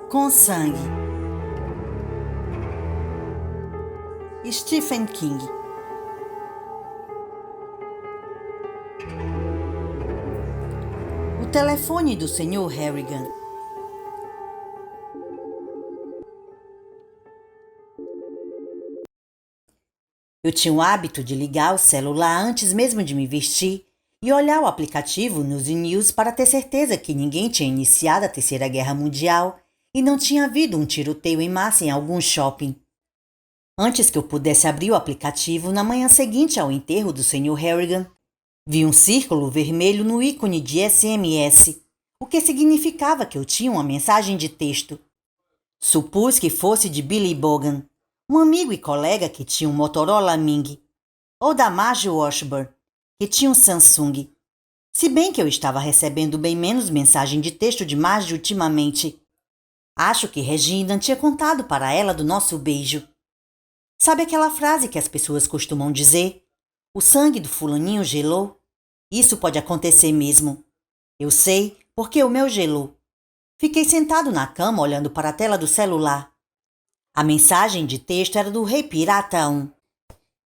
Com sangue. Stephen King. O telefone do Sr. Harrigan. Eu tinha o hábito de ligar o celular antes mesmo de me vestir e olhar o aplicativo News News para ter certeza que ninguém tinha iniciado a Terceira Guerra Mundial e não tinha havido um tiroteio em massa em algum shopping. Antes que eu pudesse abrir o aplicativo, na manhã seguinte ao enterro do Sr. Harrigan, vi um círculo vermelho no ícone de SMS, o que significava que eu tinha uma mensagem de texto. Supus que fosse de Billy Bogan, um amigo e colega que tinha um Motorola Ming, ou da Marge Washburn, que tinha um Samsung. Se bem que eu estava recebendo bem menos mensagem de texto de Marge ultimamente. Acho que Regina tinha contado para ela do nosso beijo. Sabe aquela frase que as pessoas costumam dizer? O sangue do fulaninho gelou? Isso pode acontecer mesmo. Eu sei, porque o meu gelou. Fiquei sentado na cama olhando para a tela do celular. A mensagem de texto era do Rei Pirata 1.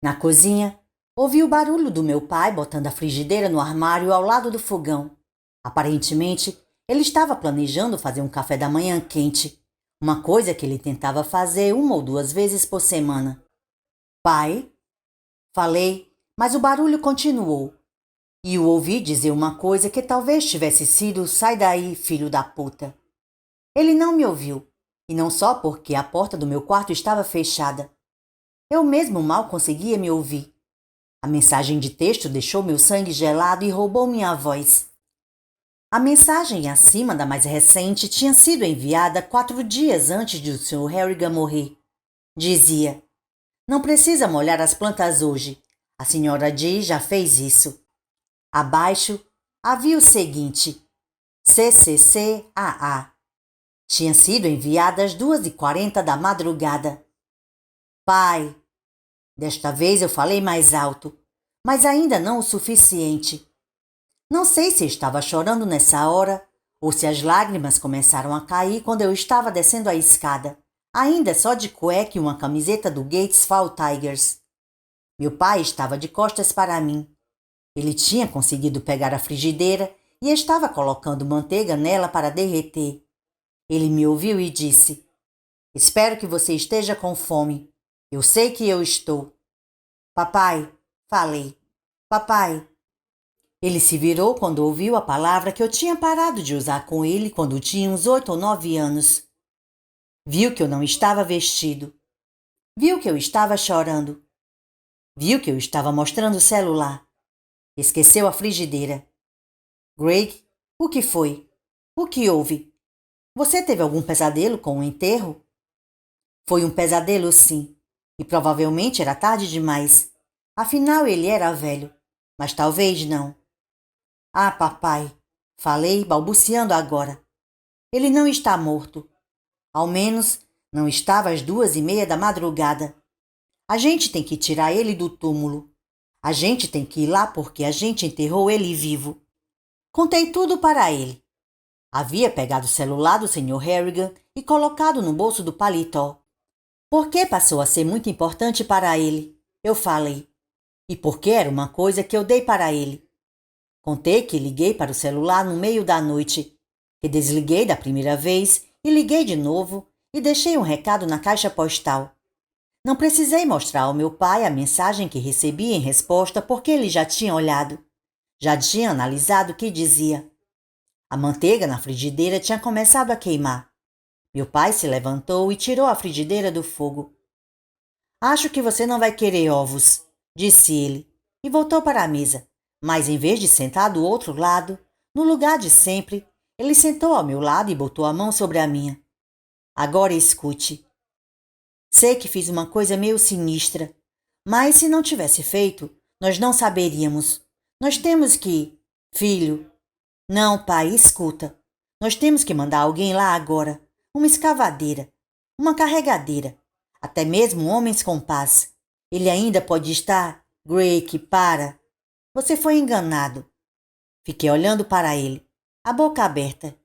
Na cozinha, ouvi o barulho do meu pai botando a frigideira no armário ao lado do fogão. Aparentemente, ele estava planejando fazer um café da manhã quente, uma coisa que ele tentava fazer 1 ou 2 vezes por semana. Pai? Falei, mas o barulho continuou. E o ouvi dizer uma coisa que talvez tivesse sido: sai daí, filho da puta. Ele não me ouviu, e não só porque a porta do meu quarto estava fechada. Eu mesmo mal conseguia me ouvir. A mensagem de texto deixou meu sangue gelado e roubou minha voz. A mensagem acima da mais recente tinha sido enviada 4 dias antes de o Sr. Harrigan morrer. Dizia: não precisa molhar as plantas hoje. A senhora Dee já fez isso. Abaixo havia o seguinte: CCCAA. Tinha sido enviada às 2h40 da madrugada. Pai. Desta vez eu falei mais alto, mas ainda não o suficiente. Não sei se estava chorando nessa hora ou se as lágrimas começaram a cair quando eu estava descendo a escada, ainda só de cueca e uma camiseta do Gates Fall Tigers. Meu pai estava de costas para mim. Ele tinha conseguido pegar a frigideira e estava colocando manteiga nela para derreter. Ele me ouviu e disse: espero que você esteja com fome. Eu sei que eu estou. Papai, falei. Papai. Ele se virou quando ouviu a palavra que eu tinha parado de usar com ele quando tinha uns 8 ou 9 anos. Viu que eu não estava vestido. Viu que eu estava chorando. Viu que eu estava mostrando o celular. Esqueceu a frigideira. Greg, o que foi? O que houve? Você teve algum pesadelo com o enterro? Foi um pesadelo, sim. E provavelmente era tarde demais. Afinal, ele era velho. Mas talvez não. Ah, papai, falei, balbuciando agora. Ele não está morto. Ao menos, não estava às 2h30 da madrugada. A gente tem que tirar ele do túmulo. A gente tem que ir lá porque a gente enterrou ele vivo. Contei tudo para ele. Havia pegado o celular do Sr. Harrigan e colocado no bolso do paletó. Porque passou a ser muito importante para ele, eu falei. E porque era uma coisa que eu dei para ele. Contei que liguei para o celular no meio da noite, que desliguei da primeira vez e liguei de novo e deixei um recado na caixa postal. Não precisei mostrar ao meu pai a mensagem que recebi em resposta porque ele já tinha olhado. Já tinha analisado o que dizia. A manteiga na frigideira tinha começado a queimar. Meu pai se levantou e tirou a frigideira do fogo. Acho que você não vai querer ovos, disse ele, e voltou para a mesa. Mas em vez de sentar do outro lado, no lugar de sempre, ele sentou ao meu lado e botou a mão sobre a minha. Agora escute. Sei que fiz uma coisa meio sinistra, mas se não tivesse feito, nós não saberíamos. Nós temos que... Filho... Não, pai, escuta. Nós temos que mandar alguém lá agora. Uma escavadeira. Uma carregadeira. Até mesmo homens com pás. Ele ainda pode estar... Greg, para. Você foi enganado. Fiquei olhando para ele, a boca aberta.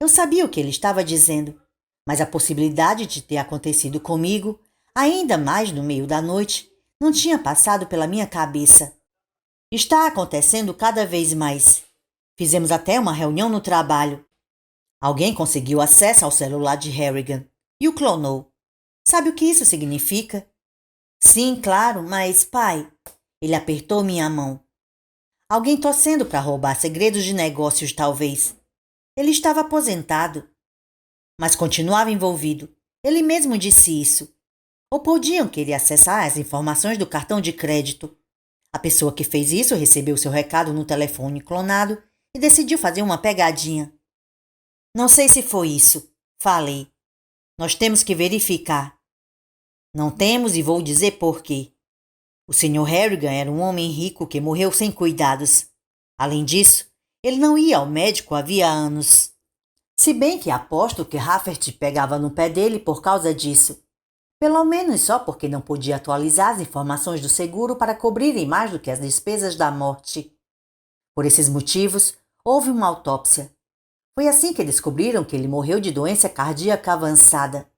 Eu sabia o que ele estava dizendo, mas a possibilidade de ter acontecido comigo, ainda mais no meio da noite, não tinha passado pela minha cabeça. Está acontecendo cada vez mais. Fizemos até uma reunião no trabalho. Alguém conseguiu acesso ao celular de Harrigan e o clonou. Sabe o que isso significa? Sim, claro, mas, pai, ele apertou minha mão. Alguém torcendo para roubar segredos de negócios, talvez. Ele estava aposentado, mas continuava envolvido. Ele mesmo disse isso. Ou podiam querer acessar as informações do cartão de crédito. A pessoa que fez isso recebeu seu recado no telefone clonado e decidiu fazer uma pegadinha. Não sei se foi isso, falei. Nós temos que verificar. Não temos e vou dizer por quê. O Sr. Harrigan era um homem rico que morreu sem cuidados. Além disso, ele não ia ao médico havia anos. Se bem que aposto que Rafferty pegava no pé dele por causa disso. Pelo menos só porque não podia atualizar as informações do seguro para cobrirem mais do que as despesas da morte. Por esses motivos, houve uma autópsia. Foi assim que descobriram que ele morreu de doença cardíaca avançada.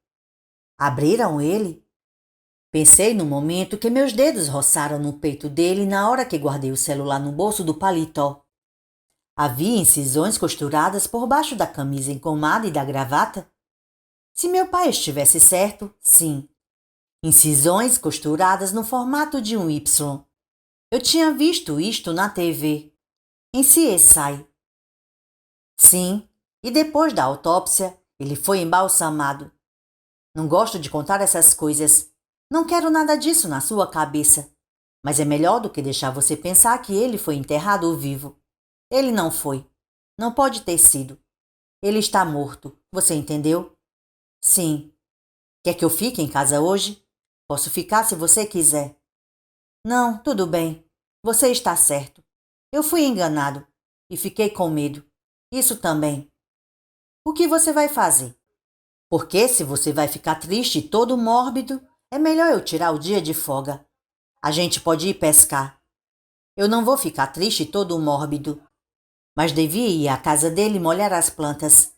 Abriram ele? Pensei no momento que meus dedos roçaram no peito dele na hora que guardei o celular no bolso do paletó. Havia incisões costuradas por baixo da camisa engomada e da gravata? Se meu pai estivesse certo, sim. Incisões costuradas no formato de um Y. Eu tinha visto isto na TV, em CSI. Sim, e depois da autópsia, ele foi embalsamado. Não gosto de contar essas coisas. Não quero nada disso na sua cabeça. Mas é melhor do que deixar você pensar que ele foi enterrado vivo. Ele não foi. Não pode ter sido. Ele está morto. Você entendeu? Sim. Quer que eu fique em casa hoje? Posso ficar se você quiser. Não, tudo bem. Você está certo. Eu fui enganado e fiquei com medo. Isso também. O que você vai fazer? Porque se você vai ficar triste e todo mórbido, é melhor eu tirar o dia de folga. A gente pode ir pescar. Eu não vou ficar triste e todo mórbido. Mas devia ir à casa dele e molhar as plantas.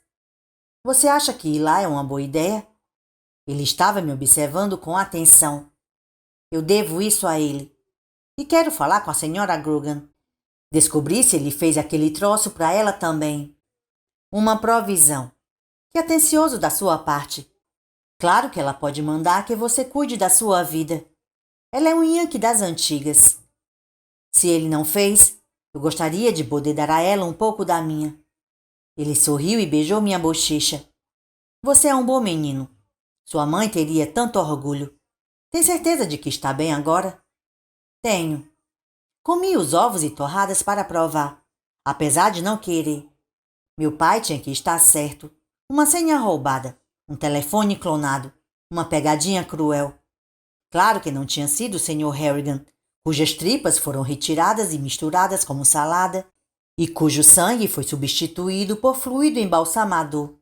Você acha que ir lá é uma boa ideia? Ele estava me observando com atenção. Eu devo isso a ele. E quero falar com a senhora Grogan. Descobri se ele fez aquele troço para ela também. Uma provisão. Que atencioso da sua parte. Claro que ela pode mandar que você cuide da sua vida. Ela é um Yankee das antigas. Se ele não fez, eu gostaria de poder dar a ela um pouco da minha. Ele sorriu e beijou minha bochecha. Você é um bom menino. Sua mãe teria tanto orgulho. Tem certeza de que está bem agora? Tenho. Comi os ovos e torradas para provar, apesar de não querer. Meu pai tinha que estar certo. Uma senha roubada, um telefone clonado, uma pegadinha cruel. Claro que não tinha sido o Sr. Harrigan, cujas tripas foram retiradas e misturadas como salada, e cujo sangue foi substituído por fluido embalsamador.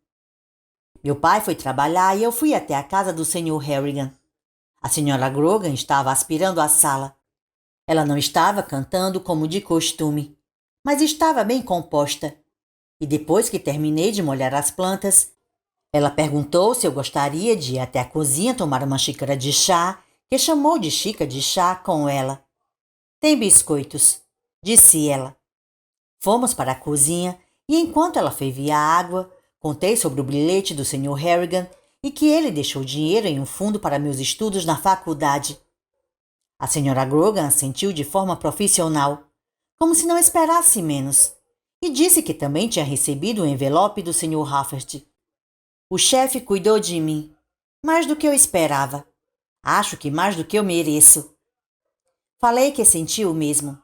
Meu pai foi trabalhar e eu fui até a casa do Sr. Harrigan. A Sra. Grogan estava aspirando a sala. Ela não estava cantando como de costume, mas estava bem composta. E depois que terminei de molhar as plantas, ela perguntou se eu gostaria de ir até a cozinha tomar uma xícara de chá, que chamou de xícara de chá com ela. Tem biscoitos, disse ela. Fomos para a cozinha e enquanto ela fervia a água, contei sobre o bilhete do Sr. Harrigan e que ele deixou dinheiro em um fundo para meus estudos na faculdade. A Sra. Grogan assentiu de forma profissional, como se não esperasse menos, e disse que também tinha recebido o envelope do Sr. Rafferty. O chefe cuidou de mim, mais do que eu esperava. Acho que mais do que eu mereço. Falei que senti o mesmo.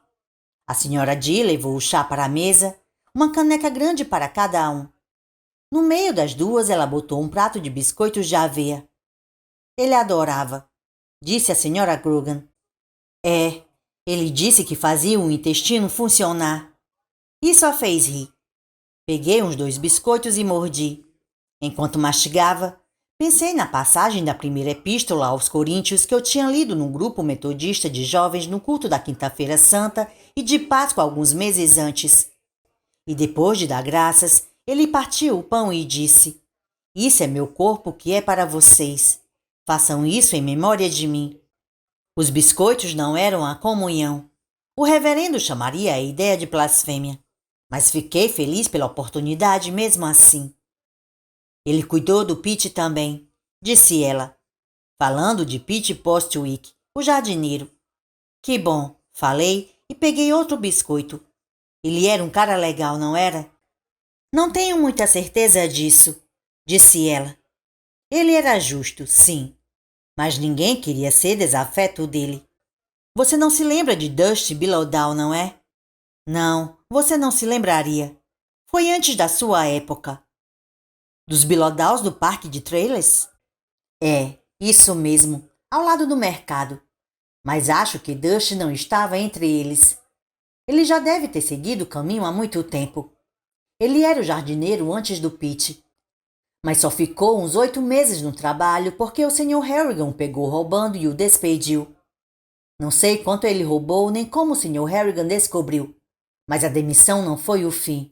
A Sra. Dee levou o chá para a mesa, uma caneca grande para cada um. No meio das duas, ela botou um prato de biscoitos de aveia. Ele adorava, disse a Sra. Grogan. Ele disse que fazia o intestino funcionar. Isso a fez rir. Peguei uns 2 biscoitos e mordi. Enquanto mastigava, pensei na passagem da primeira epístola aos Coríntios que eu tinha lido num grupo metodista de jovens no culto da Quinta-feira Santa e de Páscoa alguns meses antes. E depois de dar graças, ele partiu o pão e disse: Isso é meu corpo que é para vocês. Façam isso em memória de mim. Os biscoitos não eram a comunhão. O reverendo chamaria a ideia de blasfêmia, mas fiquei feliz pela oportunidade mesmo assim. Ele cuidou do Pete também, disse ela, falando de Pete Postwick, o jardineiro. Que bom, falei e peguei outro biscoito. Ele era um cara legal, não era? Não tenho muita certeza disso, disse ela. Ele era justo, sim, mas ninguém queria ser desafeto dele. Você não se lembra de Dusty Billowdown, não é? Não, você não se lembraria. Foi antes da sua época. Dos Billowdowns do parque de trailers? É, isso mesmo, ao lado do mercado. Mas acho que Dusty não estava entre eles. Ele já deve ter seguido o caminho há muito tempo. Ele era o jardineiro antes do Pete. Mas só ficou uns 8 meses no trabalho porque o Sr. Harrigan o pegou roubando e o despediu. Não sei quanto ele roubou nem como o Sr. Harrigan descobriu, mas a demissão não foi o fim.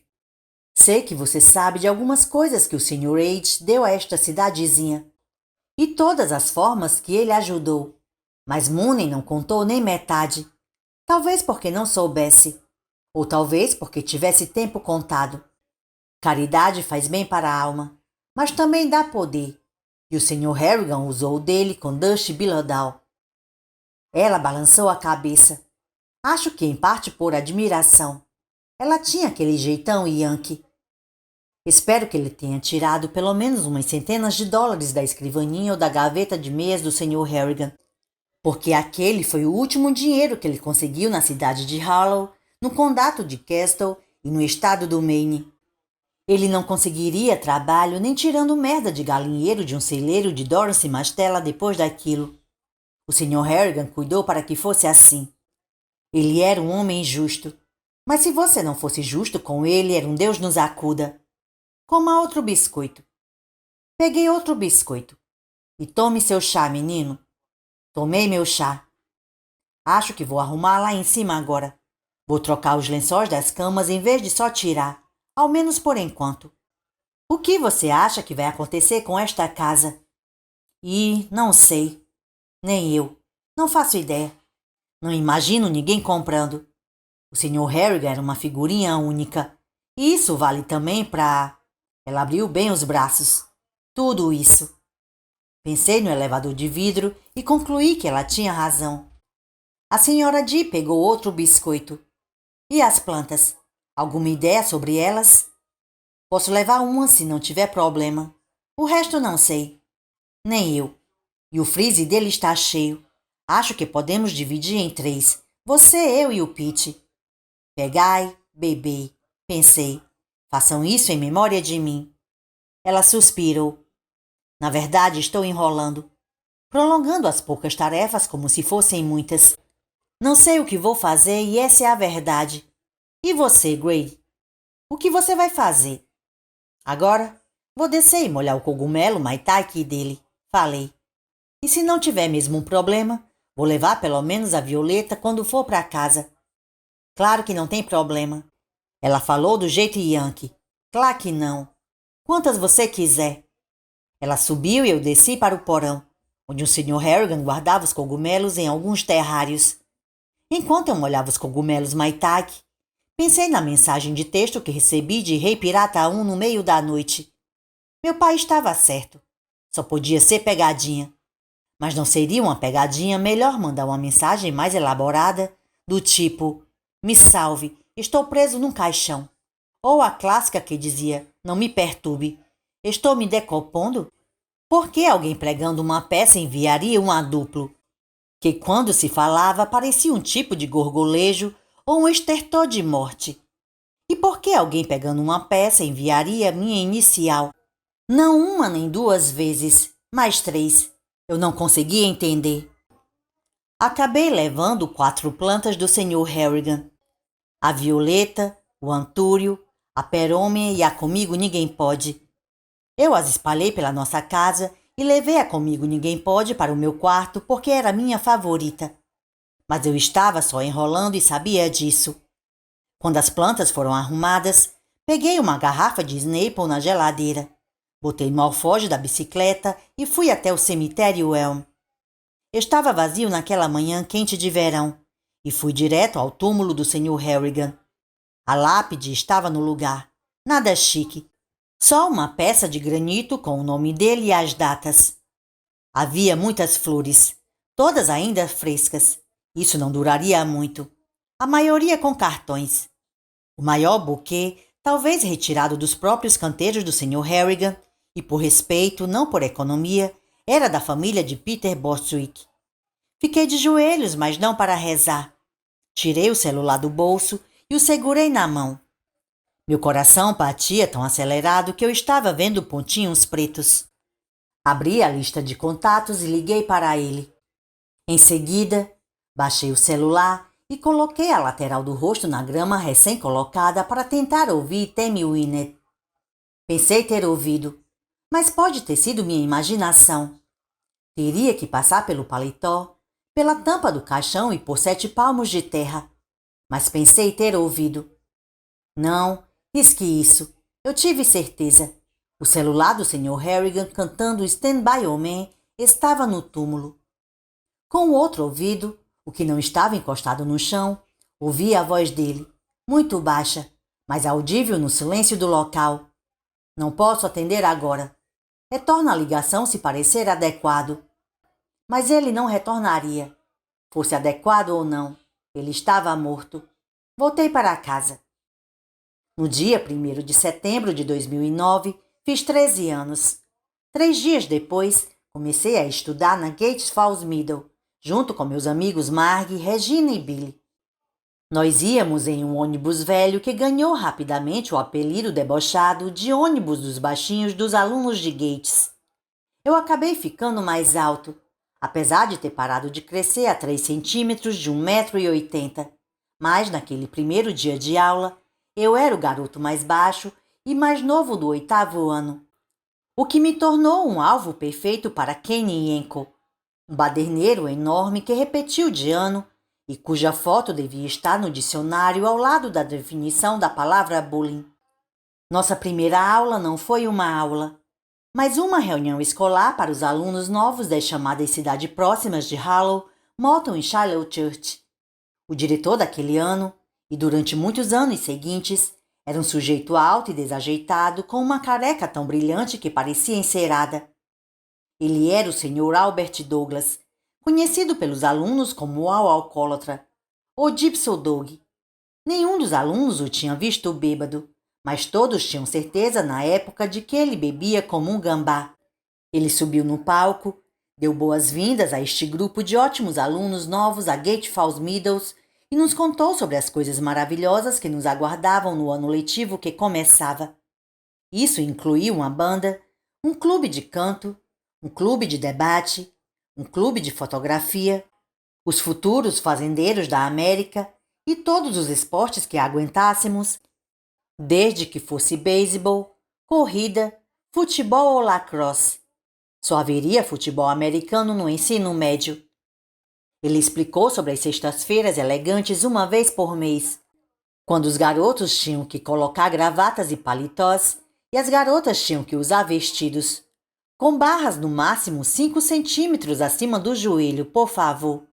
Sei que você sabe de algumas coisas que o Sr. H deu a esta cidadezinha e todas as formas que ele ajudou, mas Mooney não contou nem metade. Talvez porque não soubesse, ou talvez porque tivesse tempo contado. Caridade faz bem para a alma, mas também dá poder, e o Sr. Harrigan usou o dele com Dusty Billowdown. Ela balançou a cabeça. Acho que em parte por admiração. Ela tinha aquele jeitão yankee. Espero que ele tenha tirado pelo menos umas centenas de dólares da escrivaninha ou da gaveta de meias do Sr. Harrigan, porque aquele foi o último dinheiro que ele conseguiu na cidade de Harlow, no condado de Castle e no estado do Maine. Ele não conseguiria trabalho nem tirando merda de galinheiro de um celeiro de Dorothy Mastella depois daquilo. O Sr. Harrigan cuidou para que fosse assim. Ele era um homem justo, mas se você não fosse justo com ele, era um Deus nos acuda. Coma outro biscoito. Peguei outro biscoito. E tome seu chá, menino. Tomei meu chá. Acho que vou arrumar lá em cima agora. Vou trocar os lençóis das camas em vez de só tirar, ao menos por enquanto. O que você acha que vai acontecer com esta casa? Não sei. Nem eu. Não faço ideia. Não imagino ninguém comprando. O Sr. Harrigan era uma figurinha única. E isso vale também para... Ela abriu bem os braços. Tudo isso. Pensei no elevador de vidro e concluí que ela tinha razão. A senhora Dee pegou outro biscoito. E as plantas? Alguma ideia sobre elas? Posso levar uma se não tiver problema. O resto não sei. Nem eu. E o freezer dele está cheio. Acho que podemos dividir em 3. Você, eu e o Pete. Pegai, bebei. Pensei. Façam isso em memória de mim. Ela suspirou. Na verdade, estou enrolando. Prolongando as poucas tarefas como se fossem muitas. Não sei o que vou fazer e essa é a verdade. E você, Grady? O que você vai fazer? Agora, vou descer e molhar o cogumelo maitake dele. Falei. E se não tiver mesmo um problema, vou levar pelo menos a Violeta quando for para casa. Claro que não tem problema. Ela falou do jeito yankee. Claro que não. Quantas você quiser. Ela subiu e eu desci para o porão, onde o Sr. Harrigan guardava os cogumelos em alguns terrários. Enquanto eu molhava os cogumelos maitake, pensei na mensagem de texto que recebi de Rei Pirata 1 no meio da noite. Meu pai estava certo. Só podia ser pegadinha. Mas não seria uma pegadinha melhor mandar uma mensagem mais elaborada, do tipo: me salve, estou preso num caixão. Ou a clássica que dizia: não me perturbe, estou me decompondo? Por que alguém pregando uma peça enviaria um aduplo? Que quando se falava parecia um tipo de gorgolejo ou um estertor de morte. E por que alguém pegando uma peça enviaria minha inicial? Não uma nem 2 vezes, mas 3. Eu não conseguia entender. Acabei levando 4 plantas do Sr. Harrigan. A Violeta, o Antúrio, a Perômia e a Comigo Ninguém Pode. Eu as espalhei pela nossa casa e levei a Comigo Ninguém Pode para o meu quarto porque era minha favorita. Mas eu estava só enrolando e sabia disso. Quando as plantas foram arrumadas, peguei uma garrafa de Snapple na geladeira. Botei no alforje da bicicleta e fui até o cemitério Elm. Estava vazio naquela manhã quente de verão e fui direto ao túmulo do Sr. Harrigan. A lápide estava no lugar, nada chique, só uma peça de granito com o nome dele e as datas. Havia muitas flores, todas ainda frescas. Isso não duraria muito. A maioria com cartões. O maior buquê, talvez retirado dos próprios canteiros do Sr. Harrigan, e por respeito, não por economia, era da família de Peter Bostwick. Fiquei de joelhos, mas não para rezar. Tirei o celular do bolso e o segurei na mão. Meu coração batia tão acelerado que eu estava vendo pontinhos pretos. Abri a lista de contatos e liguei para ele. Em seguida, baixei o celular e coloquei a lateral do rosto na grama recém-colocada para tentar ouvir Tammy Wynette. Pensei ter ouvido, mas pode ter sido minha imaginação. Teria que passar pelo paletó, pela tampa do caixão e por 7 palmos de terra. Mas pensei ter ouvido. Não, risque isso. Eu tive certeza. O celular do Sr. Harrigan cantando Stand By Oh Man estava no túmulo. Com o outro ouvido, o que não estava encostado no chão, ouvi a voz dele, muito baixa, mas audível no silêncio do local. Não posso atender agora. Retorna a ligação se parecer adequado. Mas ele não retornaria. Fosse adequado ou não, ele estava morto. Voltei para casa. No dia 1º de setembro de 2009, fiz 13 anos. 3 dias depois, comecei a estudar na Gates Falls Middle, junto com meus amigos Margie, Regina e Billy. Nós íamos em um ônibus velho que ganhou rapidamente o apelido debochado de ônibus dos baixinhos dos alunos de Gates. Eu acabei ficando mais alto, apesar de ter parado de crescer a 3 centímetros de 1,80 m. Mas naquele primeiro dia de aula, eu era o garoto mais baixo e mais novo do 8º ano, o que me tornou um alvo perfeito para Kenny Yenko, um baderneiro enorme que repetiu de ano e cuja foto devia estar no dicionário ao lado da definição da palavra bullying. Nossa primeira aula não foi uma aula, mas uma reunião escolar para os alunos novos das chamadas cidades próximas de Harlow, Morton e Shiloh Church. O diretor daquele ano, e durante muitos anos seguintes, era um sujeito alto e desajeitado com uma careca tão brilhante que parecia encerada. Ele era o Sr. Albert Douglas, conhecido pelos alunos como o alcoólatra, ou Gypsy Dog. Nenhum dos alunos o tinha visto bêbado, mas todos tinham certeza na época de que ele bebia como um gambá. Ele subiu no palco, deu boas-vindas a este grupo de ótimos alunos novos a Gates Falls Middle e nos contou sobre as coisas maravilhosas que nos aguardavam no ano letivo que começava. Isso incluía uma banda, um clube de canto, um clube de debate, um clube de fotografia, os futuros fazendeiros da América e todos os esportes que aguentássemos, desde que fosse beisebol, corrida, futebol ou lacrosse. Só haveria futebol americano no ensino médio. Ele explicou sobre as sextas-feiras elegantes uma vez por mês, quando os garotos tinham que colocar gravatas e paletós e as garotas tinham que usar vestidos, com barras no máximo 5 centímetros acima do joelho, por favor.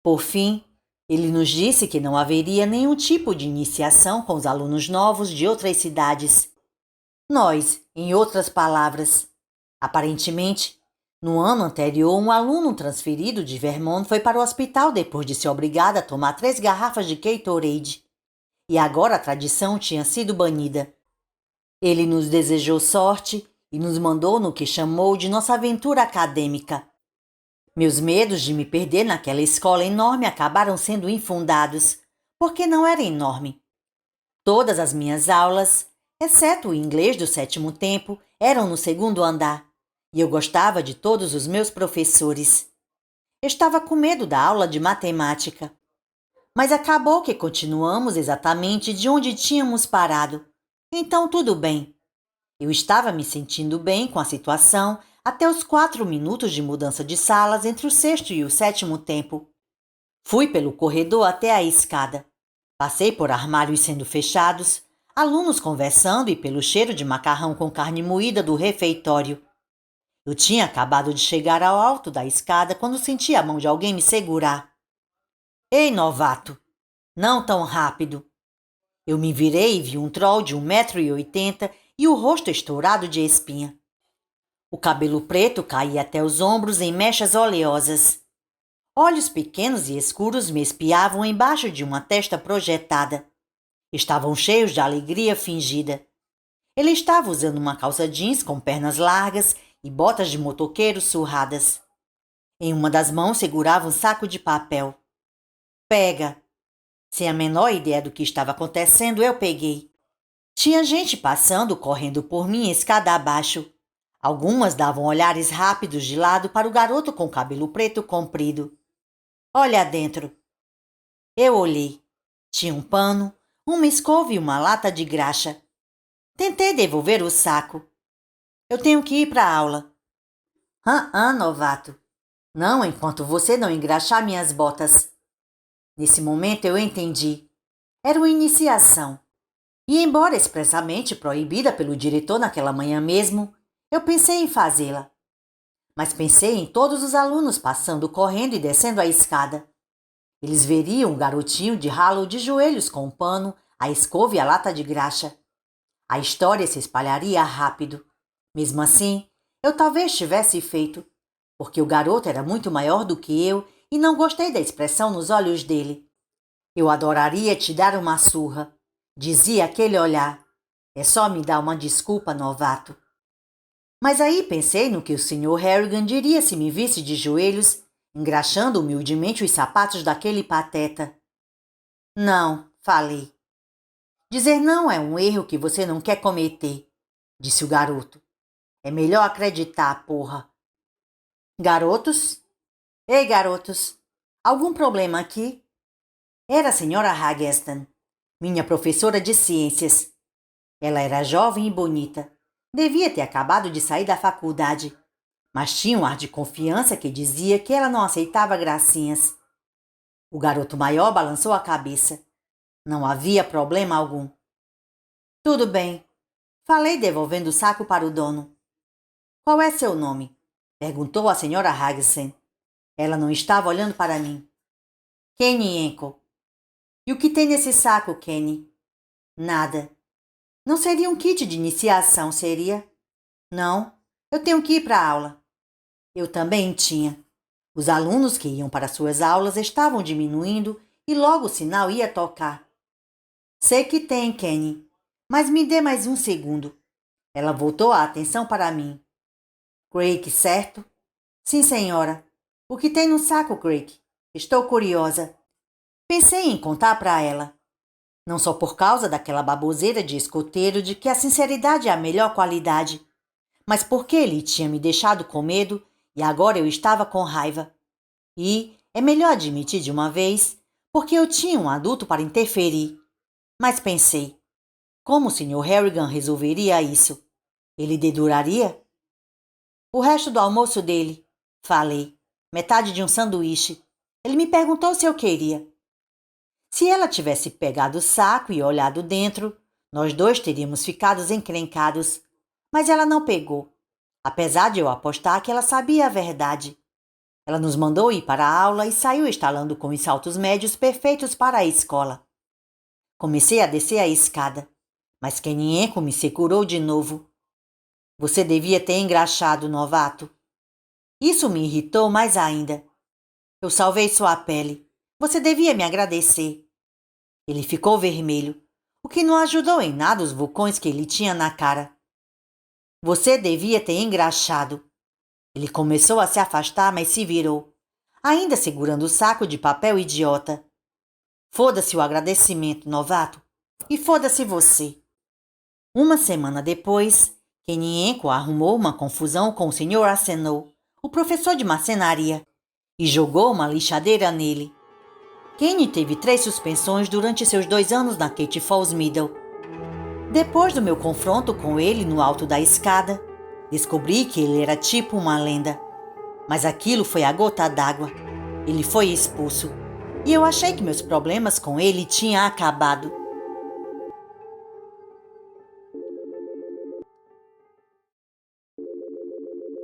Por fim, ele nos disse que não haveria nenhum tipo de iniciação com os alunos novos de outras cidades. Nós, em outras palavras. Aparentemente, no ano anterior, um aluno transferido de Vermont foi para o hospital depois de ser obrigado a tomar 3 garrafas de Gatorade. E agora a tradição tinha sido banida. Ele nos desejou sorte e nos mandou no que chamou de nossa aventura acadêmica. Meus medos de me perder naquela escola enorme acabaram sendo infundados, porque não era enorme. Todas as minhas aulas, exceto o inglês do 7º tempo, eram no 2º andar, e eu gostava de todos os meus professores. Estava com medo da aula de matemática, mas acabou que continuamos exatamente de onde tínhamos parado, então tudo bem. Eu estava me sentindo bem com a situação até os 4 minutos de mudança de salas entre o 6º e o 7º tempo. Fui pelo corredor até a escada. Passei por armários sendo fechados, alunos conversando e pelo cheiro de macarrão com carne moída do refeitório. Eu tinha acabado de chegar ao alto da escada quando senti a mão de alguém me segurar. Ei, novato! Não tão rápido! Eu me virei e vi um troll de 1,80 m e o rosto estourado de espinha. O cabelo preto caía até os ombros em mechas oleosas. Olhos pequenos e escuros me espiavam embaixo de uma testa projetada. Estavam cheios de alegria fingida. Ele estava usando uma calça jeans com pernas largas e botas de motoqueiro surradas. Em uma das mãos segurava um saco de papel. Pega! Sem a menor ideia do que estava acontecendo, eu peguei. Tinha gente passando, correndo por mim escada abaixo. Algumas davam olhares rápidos de lado para o garoto com cabelo preto comprido. Olha dentro. Eu olhei. Tinha um pano, uma escova e uma lata de graxa. Tentei devolver o saco. Eu tenho que ir para a aula. Novato. Não enquanto você não engraxar minhas botas. Nesse momento eu entendi. Era uma iniciação. E embora expressamente proibida pelo diretor naquela manhã mesmo, eu pensei em fazê-la. Mas pensei em todos os alunos passando correndo e descendo a escada. Eles veriam um garotinho de ralo de joelhos com um pano, a escova e a lata de graxa. A história se espalharia rápido. Mesmo assim, eu talvez tivesse feito, porque o garoto era muito maior do que eu e não gostei da expressão nos olhos dele. Eu adoraria te dar uma surra, dizia aquele olhar. É só me dar uma desculpa, novato. Mas aí pensei no que o Sr. Harrigan diria se me visse de joelhos, engraxando humildemente os sapatos daquele pateta. Não, falei. Dizer não é um erro que você não quer cometer, disse o garoto. É melhor acreditar, porra. Garotos? Ei, garotos, algum problema aqui? Era a Sra. Haggeston, minha professora de ciências. Ela era jovem e bonita. Devia ter acabado de sair da faculdade, mas tinha um ar de confiança que dizia que ela não aceitava gracinhas. O garoto maior balançou a cabeça. Não havia problema algum. Tudo bem, falei devolvendo o saco para o dono. Qual é seu nome? Perguntou a Sra. Haggeston. Ela não estava olhando para mim. Kenny Enco. E o que tem nesse saco, Kenny? Nada. Não seria um kit de iniciação, seria? Não, eu tenho que ir para a aula. Eu também tinha. Os alunos que iam para suas aulas estavam diminuindo e logo o sinal ia tocar. Sei que tem, Kenny, mas me dê mais um segundo. Ela voltou a atenção para mim. Craig, certo? Sim, senhora. O que tem no saco, Craig? Estou curiosa. Pensei em contar para ela. Não só por causa daquela baboseira de escoteiro de que a sinceridade é a melhor qualidade, mas porque ele tinha me deixado com medo e agora eu estava com raiva. E, é melhor admitir de uma vez, porque eu tinha um adulto para interferir. Mas pensei, como o Sr. Harrigan resolveria isso? Ele deduraria? O resto do almoço dele, falei, metade de um sanduíche. Ele me perguntou se eu queria. Se ela tivesse pegado o saco e olhado dentro, nós dois teríamos ficado encrencados. Mas ela não pegou, apesar de eu apostar que ela sabia a verdade. Ela nos mandou ir para a aula e saiu estalando com os saltos médios perfeitos para a escola. Comecei a descer a escada, mas Kenny Enco me segurou de novo. Você devia ter engraxado, novato. Isso me irritou mais ainda. Eu salvei sua pele. Você devia me agradecer. Ele ficou vermelho, o que não ajudou em nada os vulcões que ele tinha na cara. Você devia ter engraxado. Ele começou a se afastar, mas se virou, ainda segurando o saco de papel idiota. Foda-se o agradecimento, novato, e foda-se você. Uma semana depois, Kenny Enco arrumou uma confusão com o Sr. Arsenault, o professor de marcenaria, e jogou uma lixadeira nele. Kenny teve 3 suspensões durante seus 2 anos na Kate Falls Middle. Depois do meu confronto com ele no alto da escada, descobri que ele era tipo uma lenda. Mas aquilo foi a gota d'água. Ele foi expulso. E eu achei que meus problemas com ele tinham acabado.